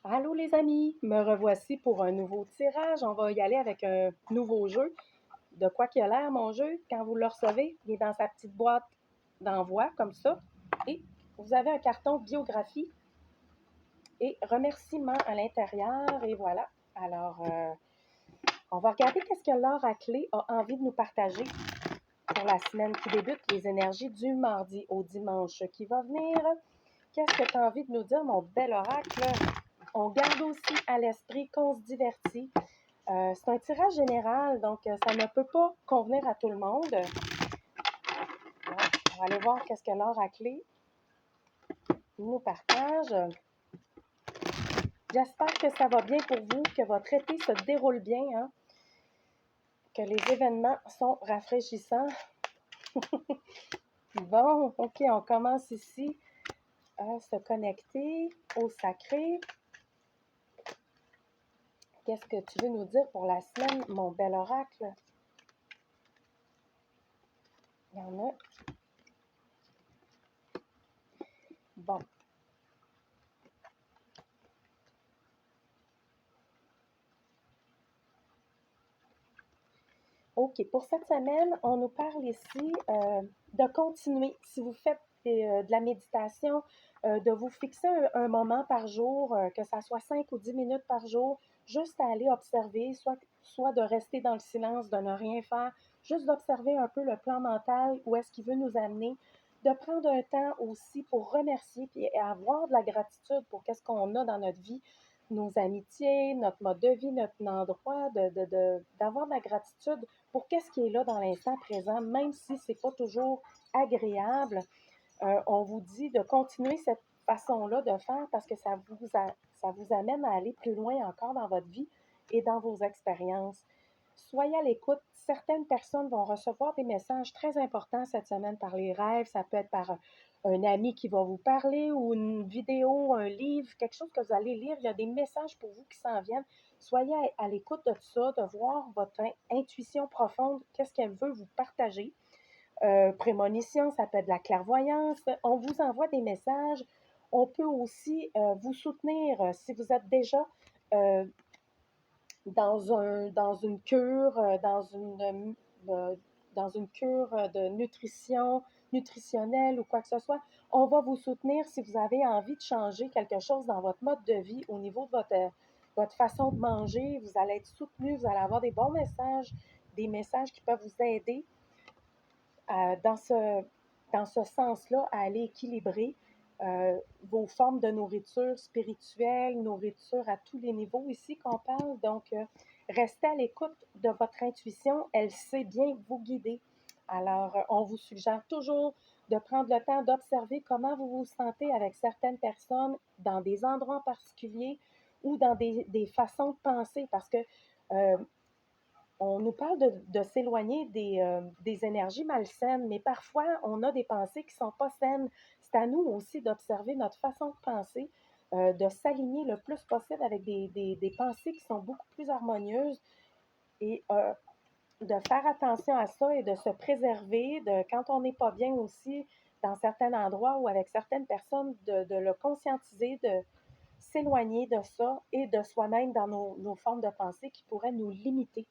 Allô les amis, me revoici pour un nouveau tirage. On va y aller avec un nouveau jeu. De quoi qu'il a l'air mon jeu? Quand vous le recevez, il est dans sa petite boîte d'envoi comme ça. Et vous avez un carton biographie et remerciements à l'intérieur. Et voilà. Alors, on va regarder qu'est-ce que Laure à clé a envie de nous partager pour la semaine qui débute, les énergies du mardi au dimanche qui va venir. Qu'est-ce que tu as envie de nous dire, mon bel oracle? On garde aussi à l'esprit qu'on se divertit. C'est un tirage général, donc ça ne peut pas convenir à tout le monde. On va aller voir qu'est-ce que Laure à clé nous partage. J'espère que ça va bien pour vous, que votre été se déroule bien, hein, que les événements sont rafraîchissants. Bon, OK, on commence ici à se connecter au sacré. Qu'est-ce que tu veux nous dire pour la semaine, mon bel oracle? Il y en a. Bon. OK, pour cette semaine, on nous parle ici de continuer. Si vous faites de la méditation, de vous fixer un moment par jour, que ça soit 5 ou 10 minutes par jour, juste à aller observer, soit de rester dans le silence, de ne rien faire, juste d'observer un peu le plan mental, où est-ce qu'il veut nous amener, de prendre un temps aussi pour remercier et avoir de la gratitude pour qu'est-ce qu'on a dans notre vie, nos amitiés, notre mode de vie, notre endroit, d'avoir de la gratitude pour qu'est-ce qui est là dans l'instant présent, même si c'est pas toujours agréable. On vous dit de continuer cette façon-là de faire parce que ça vous amène à aller plus loin encore dans votre vie et dans vos expériences. Soyez à l'écoute. Certaines personnes vont recevoir des messages très importants cette semaine par les rêves. Ça peut être par un ami qui va vous parler ou une vidéo, un livre, quelque chose que vous allez lire. Il y a des messages pour vous qui s'en viennent. Soyez à l'écoute de tout ça, de voir votre intuition profonde, qu'est-ce qu'elle veut vous partager. Prémonition, ça peut être de la clairvoyance. On vous envoie des messages. On peut aussi vous soutenir si vous êtes déjà euh, dans une cure, dans une cure de nutrition, nutritionnelle ou quoi que ce soit. On va vous soutenir si vous avez envie de changer quelque chose dans votre mode de vie au niveau de votre façon de manger. Vous allez être soutenu, vous allez avoir des bons messages, des messages qui peuvent vous aider dans ce sens-là à aller équilibrer vos formes de nourriture spirituelle, nourriture à tous les niveaux ici qu'on parle. Donc, restez à l'écoute de votre intuition. Elle sait bien vous guider. Alors, on vous suggère toujours de prendre le temps d'observer comment vous vous sentez avec certaines personnes dans des endroits particuliers ou dans des façons de penser parce que on nous parle de s'éloigner des énergies malsaines, mais parfois, on a des pensées qui ne sont pas saines. C'est à nous aussi d'observer notre façon de penser, de s'aligner le plus possible avec des pensées qui sont beaucoup plus harmonieuses et de faire attention à ça et de se préserver, quand on n'est pas bien aussi dans certains endroits ou avec certaines personnes, de le conscientiser, de s'éloigner de ça et de soi-même dans nos formes de pensée qui pourraient nous limiter.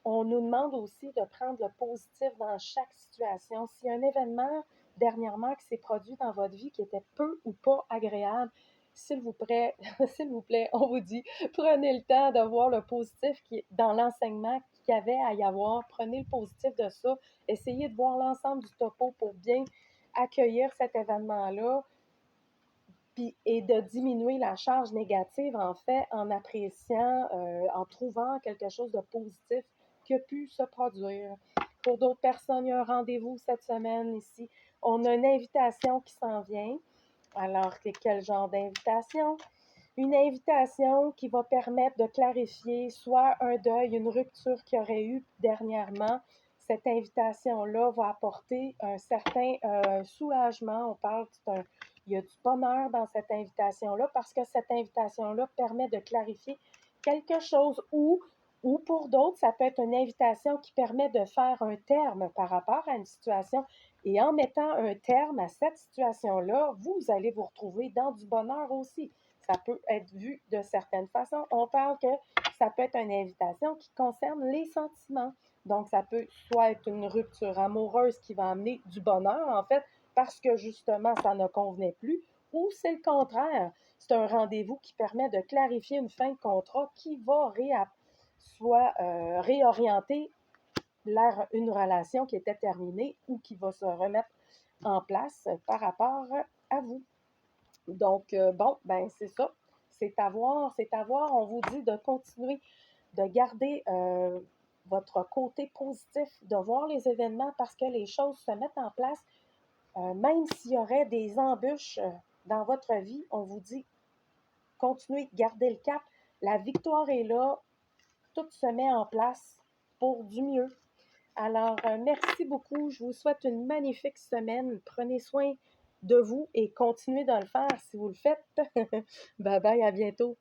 On nous demande aussi de prendre le positif dans chaque situation. S'il y a un événement dernièrement qui s'est produit dans votre vie qui était peu ou pas agréable, s'il vous plaît, s'il vous plaît, on vous dit, prenez le temps de voir le positif dans l'enseignement qu'il y avait à y avoir. Prenez le positif de ça. Essayez de voir l'ensemble du topo pour bien accueillir cet événement-là et de diminuer la charge négative, en fait, en appréciant, en trouvant quelque chose de positif qui a pu se produire. Pour d'autres personnes, il y a un rendez-vous cette semaine ici. On a une invitation qui s'en vient. Alors, c'est quel genre d'invitation? Une invitation qui va permettre de clarifier soit un deuil, une rupture qu'il y aurait eu dernièrement. Cette invitation-là va apporter un certain soulagement. On parle il y a du bonheur dans cette invitation-là parce que cette invitation-là permet de clarifier quelque chose ou pour d'autres, ça peut être une invitation qui permet de faire un terme par rapport à une situation. Et en mettant un terme à cette situation-là, vous allez vous retrouver dans du bonheur aussi. ça peut être vu de certaines façons. On parle que ça peut être une invitation qui concerne les sentiments. Donc, ça peut soit être une rupture amoureuse qui va amener du bonheur, en fait, parce que justement, ça ne convenait plus, ou c'est le contraire. C'est un rendez-vous qui permet de clarifier une fin de contrat qui va soit réorienter une relation qui était terminée ou qui va se remettre en place par rapport à vous. Donc, bon, ben c'est ça. C'est à voir, c'est à voir. On vous dit de continuer de garder votre côté positif, de voir les événements parce que les choses se mettent en place. Même s'il y aurait des embûches dans votre vie, on vous dit continuez, gardez le cap. La victoire est là. Tout se met en place pour du mieux. Alors, merci beaucoup. Je vous souhaite une magnifique semaine. Prenez soin de vous et continuez de le faire si vous le faites. Bye bye, à bientôt.